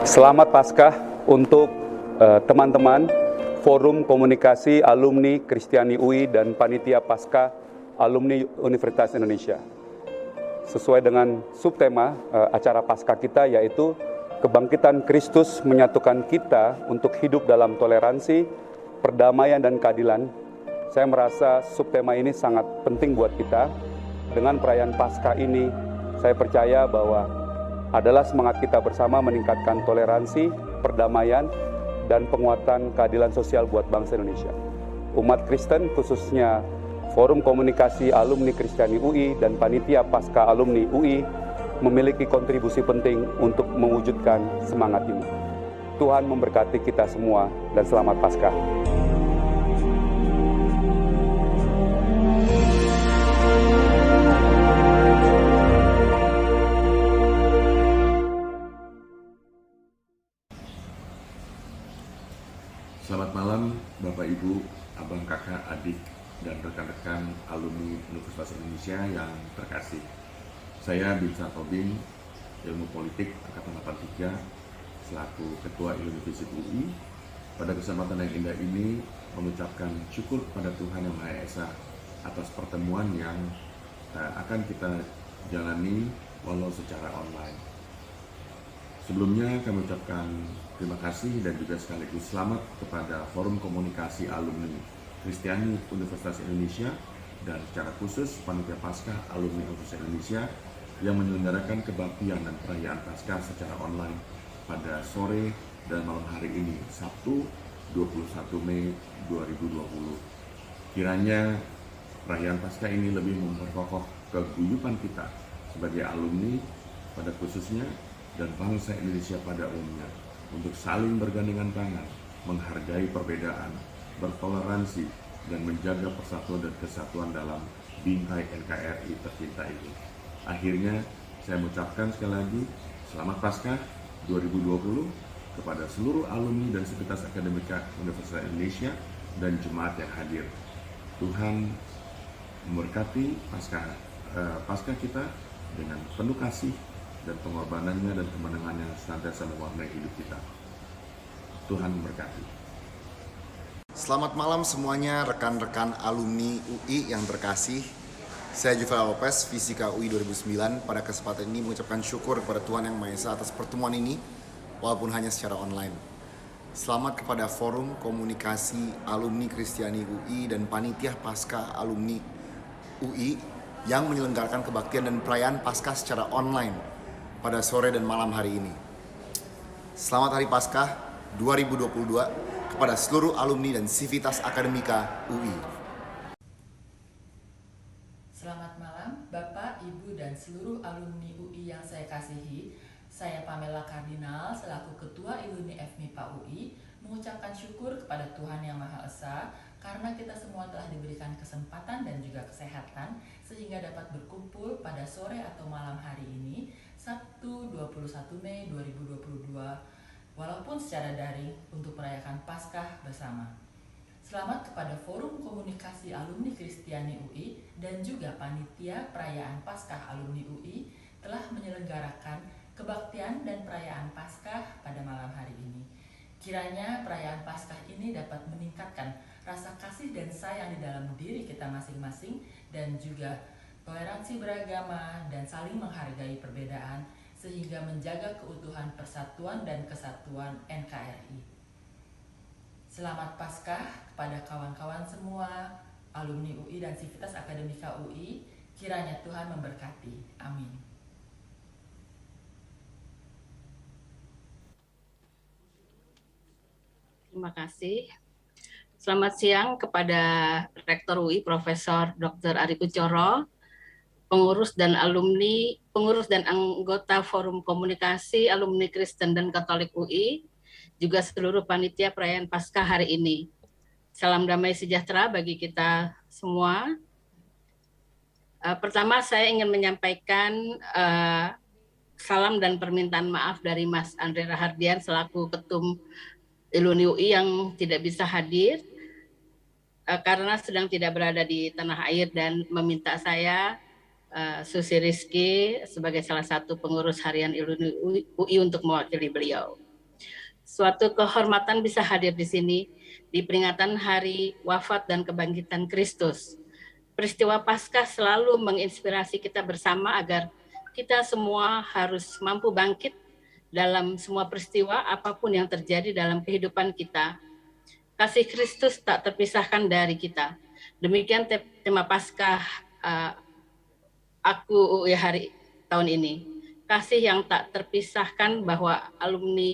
Selamat Paskah untuk teman-teman Forum Komunikasi Alumni Kristiani UI dan Panitia Paskah Alumni Universitas Indonesia. Sesuai dengan subtema acara Paskah kita, yaitu kebangkitan Kristus menyatukan kita untuk hidup dalam toleransi, perdamaian, dan keadilan. Saya merasa subtema ini sangat penting buat kita. Dengan perayaan Paskah ini, saya percaya bahwa adalah semangat kita bersama meningkatkan toleransi, perdamaian, dan penguatan keadilan sosial buat bangsa Indonesia. Umat Kristen, khususnya Forum Komunikasi Alumni Kristiani UI dan Panitia Paskah Alumni UI, memiliki kontribusi penting untuk mewujudkan semangat ini. Tuhan memberkati kita semua dan selamat Paskah. Selamat malam Bapak Ibu, Abang Kakak, Adik, dan rekan-rekan alumni Universitas Indonesia yang terkasih. Saya Binsar Tobing, Ilmu Politik Angkatan 83, selaku Ketua Universitas UI. Pada kesempatan yang indah ini, mengucapkan syukur kepada Tuhan Yang Maha Esa atas pertemuan yang akan kita jalani walau secara online. Sebelumnya kami ucapkan terima kasih dan juga sekaligus selamat kepada Forum Komunikasi Alumni Kristiani Universitas Indonesia dan secara khusus Panitia Paskah Alumni Universitas Indonesia yang menyelenggarakan kebaktian dan perayaan Paskah secara online pada sore dan malam hari ini, Sabtu 21 Mei 2020. Kiranya perayaan Paskah ini lebih memperkokoh keguyuban kita sebagai alumni pada khususnya dan bangsa Indonesia pada umumnya untuk saling bergandengan tangan, menghargai perbedaan, bertoleransi, dan menjaga persatuan dan kesatuan dalam bingkai NKRI tercinta ini. Akhirnya, saya mengucapkan sekali lagi selamat Paskah 2020 kepada seluruh alumni dan sivitas akademika Universitas Indonesia dan jemaat yang hadir. Tuhan memberkati Paskah kita dengan penuh kasih dan pengorbanannya dan kemenangannya senantiasa mewarnai hidup kita. Tuhan memberkati. Selamat malam semuanya rekan-rekan alumni UI yang terkasih. Saya Juvel Lopez, Fisika UI 2009. Pada kesempatan ini mengucapkan syukur kepada Tuhan Yang Maha Esa atas pertemuan ini, walaupun hanya secara online. Selamat kepada Forum Komunikasi Alumni Kristiani UI dan Panitia Paskah Alumni UI yang menyelenggarakan kebaktian dan perayaan Paskah secara online pada sore dan malam hari ini. Selamat Hari Paskah 2022 kepada seluruh alumni dan sivitas akademika UI. Selamat malam Bapak, Ibu, dan seluruh alumni UI yang saya kasihi. Saya Pamela Kardinal selaku Ketua Iluni FMIPA UI mengucapkan syukur kepada Tuhan Yang Maha Esa karena kita semua telah diberikan kesempatan dan juga kesehatan sehingga dapat berkumpul pada sore atau malam hari ini, Sabtu 21 Mei 2022, walaupun secara daring untuk merayakan Paskah bersama. Selamat kepada Forum Komunikasi Alumni Kristiani UI dan juga Panitia Perayaan Paskah Alumni UI telah menyelenggarakan kebaktian dan perayaan Paskah pada malam hari ini. Kiranya perayaan Paskah ini dapat meningkatkan rasa kasih dan sayang di dalam diri kita masing-masing dan juga toleransi beragama dan saling menghargai perbedaan sehingga menjaga keutuhan persatuan dan kesatuan NKRI. Selamat Paskah kepada kawan-kawan semua, alumni UI dan sivitas akademika UI, kiranya Tuhan memberkati. Amin. Terima kasih. Selamat siang kepada Rektor UI Profesor Dr. Ari Kuncoro, pengurus dan anggota Forum Komunikasi Alumni Kristen dan Katolik UI, juga seluruh panitia perayaan Paskah hari ini. Salam damai sejahtera bagi kita semua. Pertama saya ingin menyampaikan salam dan permintaan maaf dari Mas Andre Rahardian selaku Ketum Iluni UI yang tidak bisa hadir karena sedang tidak berada di tanah air dan meminta saya Susi Rizky sebagai salah satu pengurus harian Iluni UI untuk mewakili beliau. suatu kehormatan bisa hadir di sini di peringatan hari wafat dan kebangkitan Kristus. Peristiwa Paskah selalu menginspirasi kita bersama agar kita semua harus mampu bangkit dalam semua peristiwa apapun yang terjadi dalam kehidupan kita. Kasih Kristus tak terpisahkan dari kita. Demikian tema Paskah aku UI hari tahun ini. Kasih yang tak terpisahkan bahwa alumni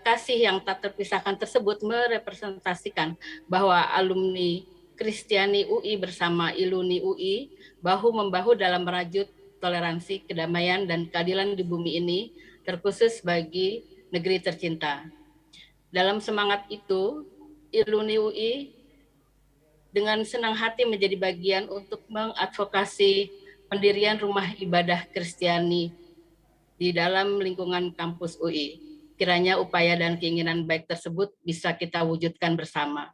kasih yang tak terpisahkan tersebut merepresentasikan bahwa alumni Kristiani UI bersama Iluni UI bahu-membahu dalam merajut toleransi, kedamaian, dan keadilan di bumi ini, terkhusus bagi negeri tercinta. Dalam semangat itu, Iluni UI dengan senang hati menjadi bagian untuk mengadvokasi pendirian rumah ibadah Kristiani di dalam lingkungan kampus UI. Kiranya upaya dan keinginan baik tersebut bisa kita wujudkan bersama.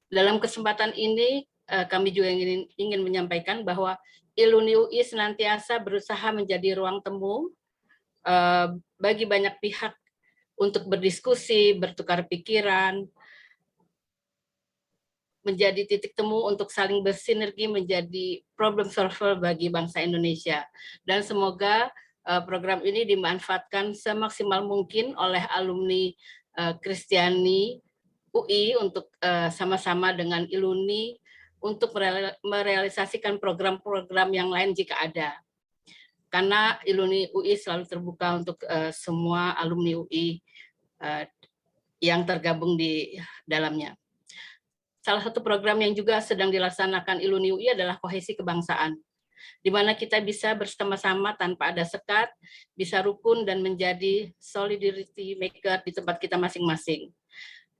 Dalam kesempatan ini, kami juga ingin menyampaikan bahwa Iluni UI senantiasa berusaha menjadi ruang temu bagi banyak pihak untuk berdiskusi, bertukar pikiran, menjadi titik temu untuk saling bersinergi menjadi problem solver bagi bangsa Indonesia. Dan semoga program ini dimanfaatkan semaksimal mungkin oleh alumni Kristiani UI untuk sama-sama dengan Iluni untuk merealisasikan program-program yang lain jika ada. Karena Iluni UI selalu terbuka untuk semua alumni UI yang tergabung di dalamnya. Salah satu program yang juga sedang dilaksanakan Iluni UI adalah kohesi kebangsaan, di mana kita bisa bersama-sama tanpa ada sekat, bisa rukun dan menjadi solidarity maker di tempat kita masing-masing.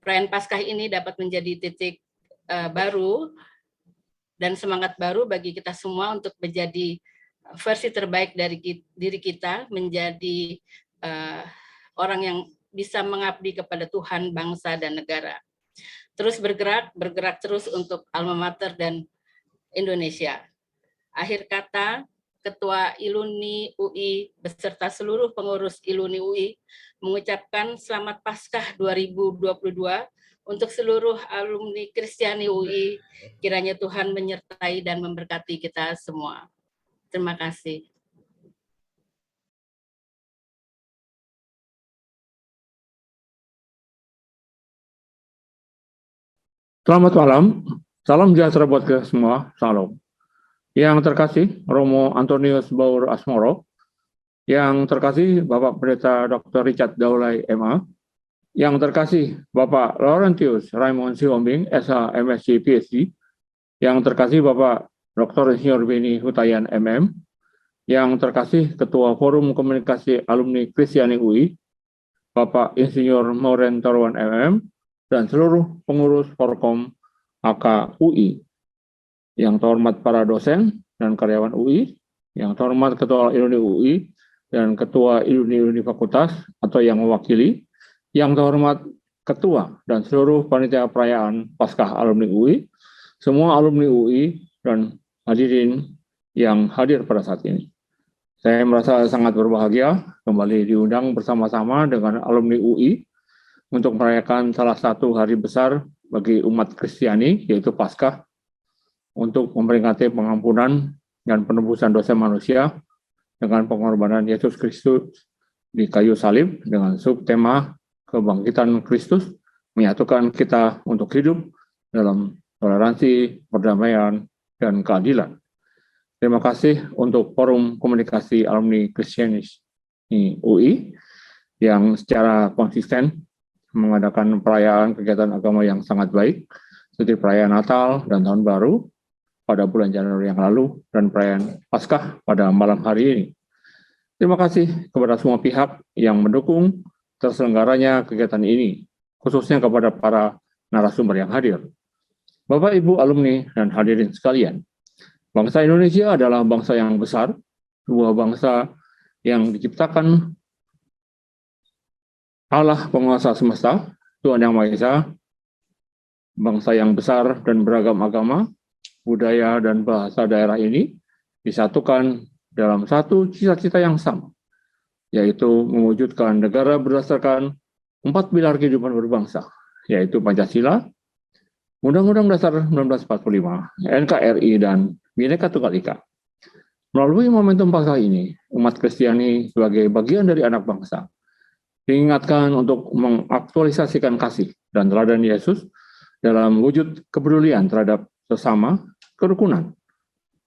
Perayaan Paskah ini dapat menjadi titik baru dan semangat baru bagi kita semua untuk menjadi versi terbaik dari diri kita, menjadi orang yang bisa mengabdi kepada Tuhan, bangsa, dan negara. Terus bergerak terus untuk alma mater dan Indonesia. Akhir kata, Ketua Iluni UI beserta seluruh pengurus Iluni UI mengucapkan Selamat Paskah 2022 untuk seluruh alumni Kristiani UI. Kiranya Tuhan menyertai dan memberkati kita semua. Terima kasih. Selamat malam, salam sejahtera buat kita semua, salam. Yang terkasih, Romo Antonius Baur Asmoro. Yang terkasih, Bapak Pendeta Dr. Richard Daulay, MA. Yang terkasih, Bapak Laurentius Raymond Sihombing, SH, MSc, PhD. Yang terkasih, Bapak Dr. Insinyur Beni Hutayan, MM. Yang terkasih, Ketua Forum Komunikasi Alumni Kristiani UI, Bapak Insinyur Mauren Tarwan, MM. Dan seluruh pengurus Forkom AK UI. Yang terhormat para dosen dan karyawan UI, yang terhormat Ketua Iluni UI dan Ketua Iluni Fakultas atau yang mewakili, yang terhormat Ketua dan seluruh panitia perayaan Paskah Alumni UI, semua alumni UI dan hadirin yang hadir pada saat ini. Saya merasa sangat berbahagia kembali diundang bersama-sama dengan alumni UI untuk merayakan salah satu hari besar bagi umat Kristiani, yaitu Paskah, untuk memperingati pengampunan dan penebusan dosa manusia dengan pengorbanan Yesus Kristus di kayu salib dengan subtema kebangkitan Kristus, menyatukan kita untuk hidup dalam toleransi, perdamaian, dan keadilan. Terima kasih untuk Forum Komunikasi Alumni Kristiani UI yang secara konsisten mengadakan perayaan kegiatan agama yang sangat baik, seperti perayaan Natal dan Tahun Baru pada bulan Januari yang lalu, dan perayaan Paskah pada malam hari ini. Terima kasih kepada semua pihak yang mendukung terselenggaranya kegiatan ini, khususnya kepada para narasumber yang hadir. Bapak, Ibu, alumni, dan hadirin sekalian, bangsa Indonesia adalah bangsa yang besar, sebuah bangsa yang diciptakan Allah penguasa semesta, Tuhan Yang Maha Esa, bangsa yang besar dan beragam agama, budaya dan bahasa daerah ini disatukan dalam satu cita-cita yang sama, yaitu mewujudkan negara berdasarkan 4 pilar kehidupan berbangsa, yaitu Pancasila, Undang-Undang Dasar 1945, NKRI, dan Bhinneka Tunggal Ika. Melalui momentum Paskah ini, umat Kristiani sebagai bagian dari anak bangsa diingatkan untuk mengaktualisasikan kasih dan teladan Yesus dalam wujud kepedulian terhadap sesama, kerukunan,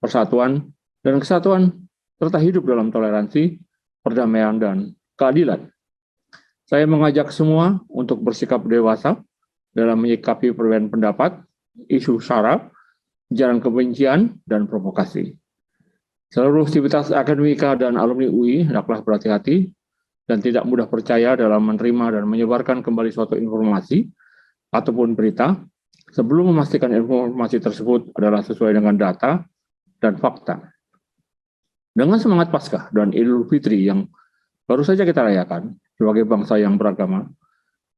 persatuan, dan kesatuan, serta hidup dalam toleransi, perdamaian, dan keadilan. Saya mengajak semua untuk bersikap dewasa dalam menyikapi perbedaan pendapat, isu sara, ujaran kebencian, dan provokasi. Seluruh aktivitas akademika dan alumni UI hendaklah berhati-hati dan tidak mudah percaya dalam menerima dan menyebarkan kembali suatu informasi ataupun berita sebelum memastikan informasi tersebut adalah sesuai dengan data dan fakta. Dengan semangat Paskah dan Idul Fitri yang baru saja kita rayakan sebagai bangsa yang beragama,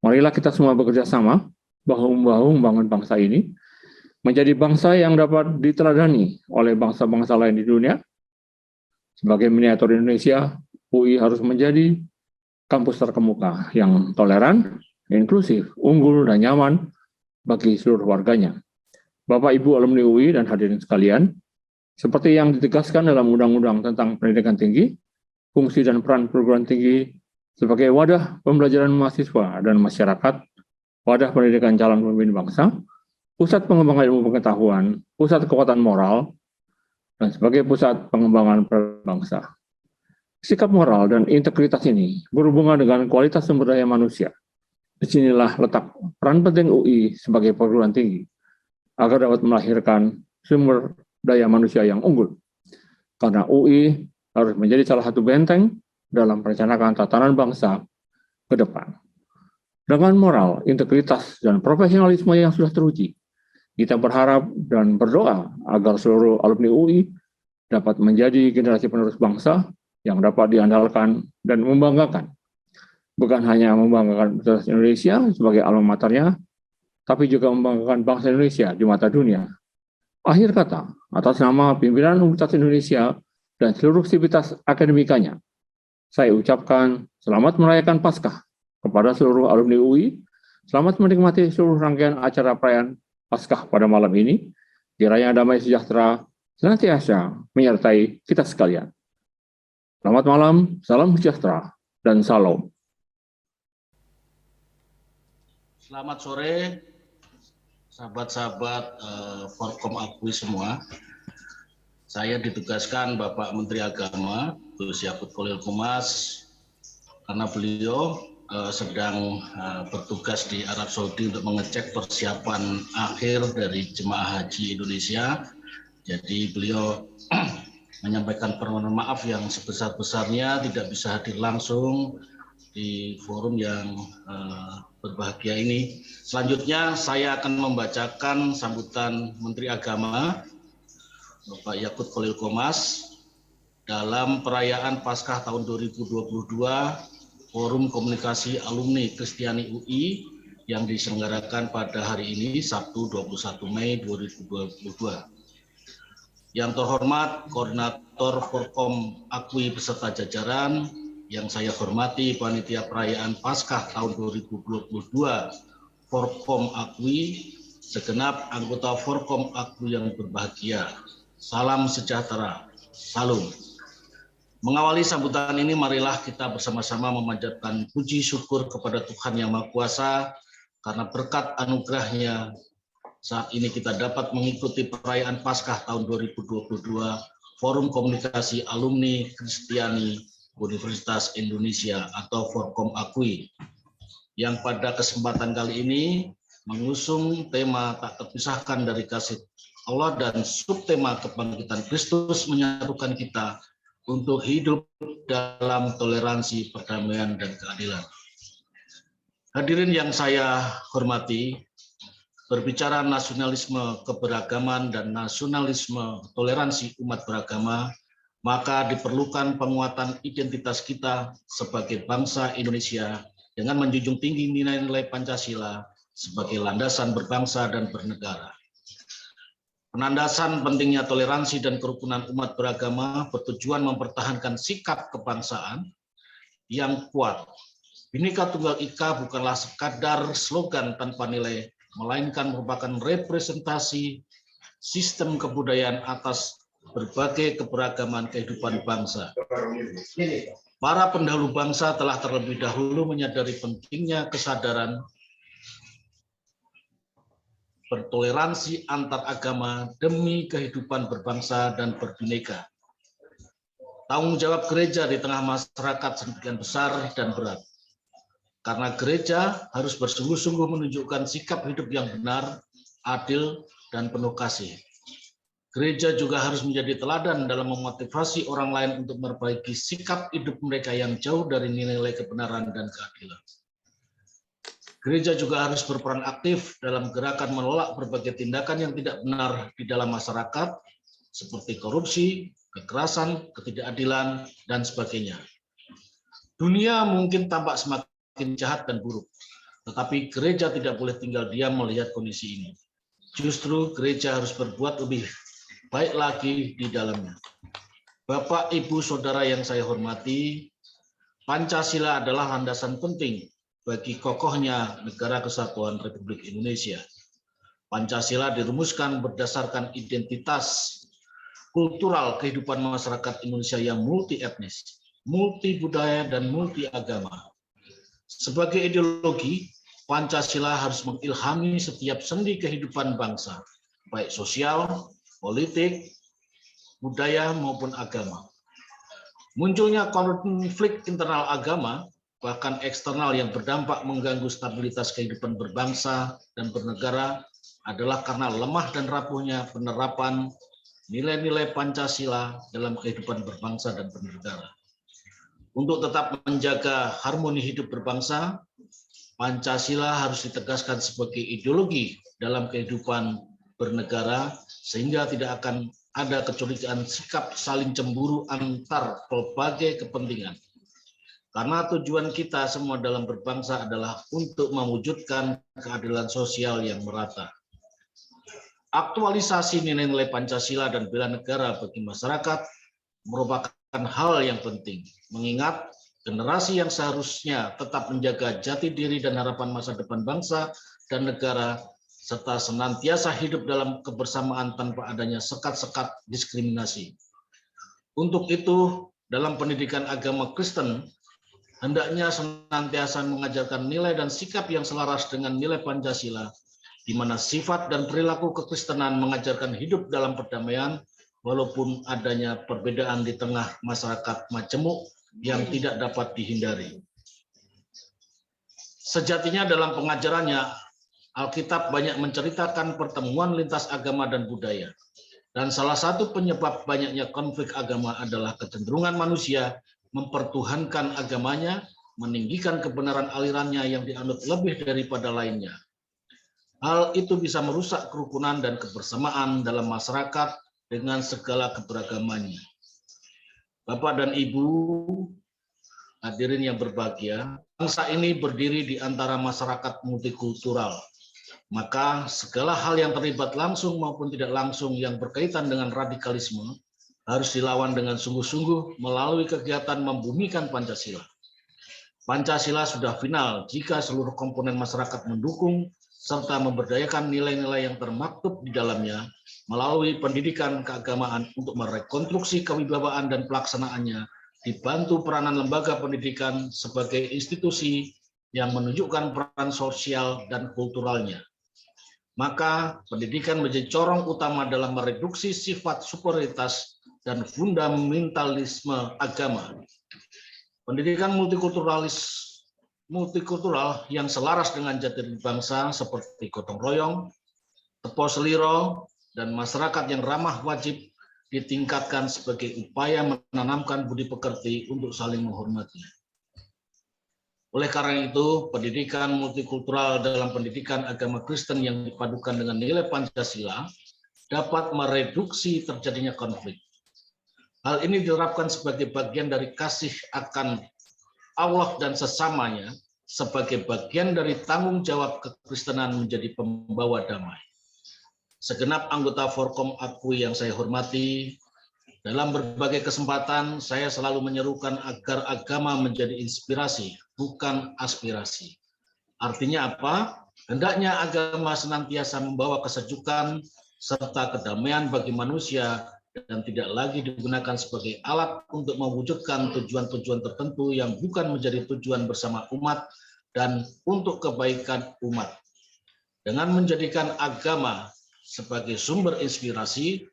marilah kita semua bekerja sama bahu-membahu membangun bangsa ini menjadi bangsa yang dapat diteladani oleh bangsa-bangsa lain di dunia. Sebagai miniatur Indonesia, UI harus menjadi kampus terkemuka yang toleran, inklusif, unggul, dan nyaman bagi seluruh warganya. Bapak, Ibu, alumni UI, dan hadirin sekalian, seperti yang ditegaskan dalam Undang-Undang tentang Pendidikan Tinggi, fungsi dan peran perguruan tinggi sebagai wadah pembelajaran mahasiswa dan masyarakat, wadah pendidikan calon pemimpin bangsa, pusat pengembangan ilmu pengetahuan, pusat kekuatan moral, dan sebagai pusat pengembangan bangsa. Sikap moral dan integritas ini berhubungan dengan kualitas sumber daya manusia. Disinilah letak peran penting UI sebagai perguruan tinggi, agar dapat melahirkan sumber daya manusia yang unggul. Karena UI harus menjadi salah satu benteng dalam perencanaan tatanan bangsa ke depan. Dengan moral, integritas, dan profesionalisme yang sudah teruji, kita berharap dan berdoa agar seluruh alumni UI dapat menjadi generasi penerus bangsa yang dapat diandalkan dan membanggakan. Bukan hanya membanggakan Universitas Indonesia sebagai alma maternya, tapi juga membanggakan bangsa Indonesia di mata dunia. Akhir kata, atas nama pimpinan Universitas Indonesia dan seluruh aktivitas akademikanya, saya ucapkan selamat merayakan Paskah kepada seluruh alumni UI. Selamat menikmati seluruh rangkaian acara perayaan Paskah pada malam ini. Kiranya damai sejahtera senantiasa menyertai kita sekalian. Selamat malam, salam sejahtera, dan salam. Selamat sore, sahabat-sahabat Forkom Akui semua. Saya ditugaskan Bapak Menteri Agama, Gus Yakut Khalil Qomas, karena beliau sedang bertugas di Arab Saudi untuk mengecek persiapan akhir dari jemaah haji Indonesia. Jadi beliau menyampaikan permohonan maaf yang sebesar-besarnya tidak bisa hadir langsung di forum yang berbahagia ini. Selanjutnya saya akan membacakan sambutan Menteri Agama Bapak Yakut Khalil Qomas dalam perayaan Paskah tahun 2022 Forum Komunikasi Alumni Kristiani UI yang diselenggarakan pada hari ini Sabtu 21 Mei 2022. Yang terhormat Koordinator Forkom Akui beserta jajaran, yang saya hormati Panitia Perayaan Paskah tahun 2022 Forkom Akui, segenap anggota Forkom Akui yang berbahagia. Salam sejahtera, salam. Mengawali sambutan ini, marilah kita bersama-sama memanjatkan puji syukur kepada Tuhan Yang Maha Kuasa, karena berkat anugerahnya saat ini kita dapat mengikuti perayaan Paskah tahun 2022 Forum Komunikasi Alumni Kristiani Universitas Indonesia atau Forkom Akui, yang pada kesempatan kali ini mengusung tema tak terpisahkan dari kasih Allah dan subtema kebangkitan Kristus menyatukan kita untuk hidup dalam toleransi, perdamaian, dan keadilan. Hadirin yang saya hormati, berbicara nasionalisme keberagaman dan nasionalisme toleransi umat beragama, maka diperlukan penguatan identitas kita sebagai bangsa Indonesia dengan menjunjung tinggi nilai-nilai Pancasila sebagai landasan berbangsa dan bernegara. Penandasan pentingnya toleransi dan kerukunan umat beragama bertujuan mempertahankan sikap kebangsaan yang kuat. Bhinneka Tunggal Ika bukanlah sekadar slogan tanpa nilai, melainkan merupakan representasi sistem kebudayaan atas berbagai keberagaman kehidupan bangsa. Para pendahulu bangsa telah terlebih dahulu menyadari pentingnya kesadaran bertoleransi antar agama demi kehidupan berbangsa dan berbineka. Tanggung jawab gereja di tengah masyarakat sedemikian besar dan berat. Karena gereja harus bersungguh-sungguh menunjukkan sikap hidup yang benar, adil, dan penuh kasih. Gereja juga harus menjadi teladan dalam memotivasi orang lain untuk memperbaiki sikap hidup mereka yang jauh dari nilai-nilai kebenaran dan keadilan. Gereja juga harus berperan aktif dalam gerakan menolak berbagai tindakan yang tidak benar di dalam masyarakat, seperti korupsi, kekerasan, ketidakadilan, dan sebagainya. Dunia mungkin tampak semakin jahat dan buruk, tetapi gereja tidak boleh tinggal diam melihat kondisi ini. Justru gereja harus berbuat lebih baik lagi di dalamnya. Bapak, Ibu, Saudara yang saya hormati, Pancasila adalah landasan penting bagi kokohnya Negara Kesatuan Republik Indonesia. Pancasila dirumuskan berdasarkan identitas kultural kehidupan masyarakat Indonesia yang multi etnis, multi budaya, dan multi agama. Sebagai ideologi, Pancasila harus mengilhami setiap sendi kehidupan bangsa, baik sosial, politik, budaya, maupun agama. Munculnya konflik internal agama, bahkan eksternal yang berdampak mengganggu stabilitas kehidupan berbangsa dan bernegara adalah karena lemah dan rapuhnya penerapan nilai-nilai Pancasila dalam kehidupan berbangsa dan bernegara. Untuk tetap menjaga harmoni hidup berbangsa, Pancasila harus ditegaskan sebagai ideologi dalam kehidupan bernegara sehingga tidak akan ada kecurigaan sikap saling cemburu antar berbagai kepentingan. Karena tujuan kita semua dalam berbangsa adalah untuk mewujudkan keadilan sosial yang merata. Aktualisasi nilai-nilai Pancasila dan bela negara bagi masyarakat merupakan hal yang penting, mengingat generasi yang seharusnya tetap menjaga jati diri dan harapan masa depan bangsa dan negara, serta senantiasa hidup dalam kebersamaan tanpa adanya sekat-sekat diskriminasi. Untuk itu, dalam pendidikan agama Kristen, hendaknya senantiasa mengajarkan nilai dan sikap yang selaras dengan nilai Pancasila, di mana sifat dan perilaku kekristenan mengajarkan hidup dalam perdamaian, walaupun adanya perbedaan di tengah masyarakat majemuk yang tidak dapat dihindari. Sejatinya dalam pengajarannya, Alkitab banyak menceritakan pertemuan lintas agama dan budaya. Dan salah satu penyebab banyaknya konflik agama adalah kecenderungan manusia mempertuhankan agamanya, meninggikan kebenaran alirannya yang dianut lebih daripada lainnya. Hal itu bisa merusak kerukunan dan kebersamaan dalam masyarakat dengan segala keberagamannya. Bapak dan Ibu, hadirin yang berbahagia, bangsa ini berdiri di antara masyarakat multikultural. Maka segala hal yang terlibat langsung maupun tidak langsung yang berkaitan dengan radikalisme harus dilawan dengan sungguh-sungguh melalui kegiatan membumikan Pancasila. Pancasila sudah final jika seluruh komponen masyarakat mendukung serta memberdayakan nilai-nilai yang termaktub di dalamnya melalui pendidikan keagamaan untuk merekonstruksi kewibawaan dan pelaksanaannya, dibantu peranan lembaga pendidikan sebagai institusi yang menunjukkan peran sosial dan kulturalnya. Maka pendidikan menjadi corong utama dalam mereduksi sifat superioritas dan fundamentalisme agama. Pendidikan multikultural yang selaras dengan jati diri bangsa seperti gotong royong, tepo seliro, dan masyarakat yang ramah wajib ditingkatkan sebagai upaya menanamkan budi pekerti untuk saling menghormati. Oleh karena itu, pendidikan multikultural dalam pendidikan agama Kristen yang dipadukan dengan nilai Pancasila dapat mereduksi terjadinya konflik. Hal ini diterapkan sebagai bagian dari kasih akan Allah dan sesamanya, sebagai bagian dari tanggung jawab kekristenan menjadi pembawa damai. Segenap anggota Forkom Akui yang saya hormati, Dalam berbagai kesempatan, saya selalu menyerukan agar agama menjadi inspirasi, bukan aspirasi. Artinya apa? Hendaknya agama senantiasa membawa kesejukan serta kedamaian bagi manusia dan tidak lagi digunakan sebagai alat untuk mewujudkan tujuan-tujuan tertentu yang bukan menjadi tujuan bersama umat dan untuk kebaikan umat. Dengan menjadikan agama sebagai sumber inspirasi,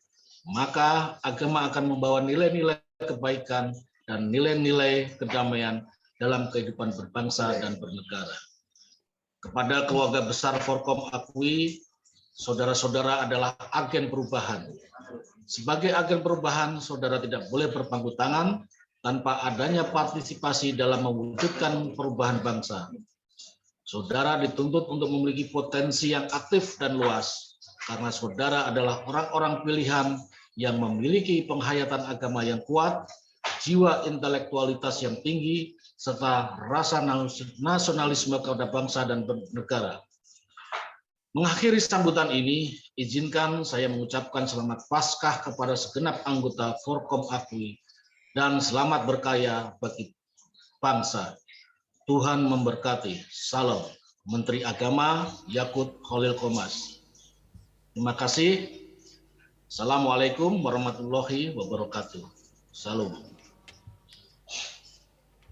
maka agama akan membawa nilai-nilai kebaikan dan nilai-nilai kedamaian dalam kehidupan berbangsa dan bernegara. Kepada keluarga besar Forkom Akui, saudara-saudara adalah agen perubahan. Sebagai agen perubahan, saudara tidak boleh berpangku tangan tanpa adanya partisipasi dalam mewujudkan perubahan bangsa. Saudara dituntut untuk memiliki potensi yang aktif dan luas, karena saudara adalah orang-orang pilihan yang memiliki penghayatan agama yang kuat, jiwa intelektualitas yang tinggi, serta rasa nasionalisme kepada bangsa dan negara. Mengakhiri sambutan ini, izinkan saya mengucapkan selamat Paskah kepada segenap anggota Forkom Akui dan selamat berkaya bagi bangsa. Tuhan memberkati. Salam. Menteri Agama Yakut Khalil Qomas. Terima kasih. Assalamualaikum warahmatullahi wabarakatuh. Salam.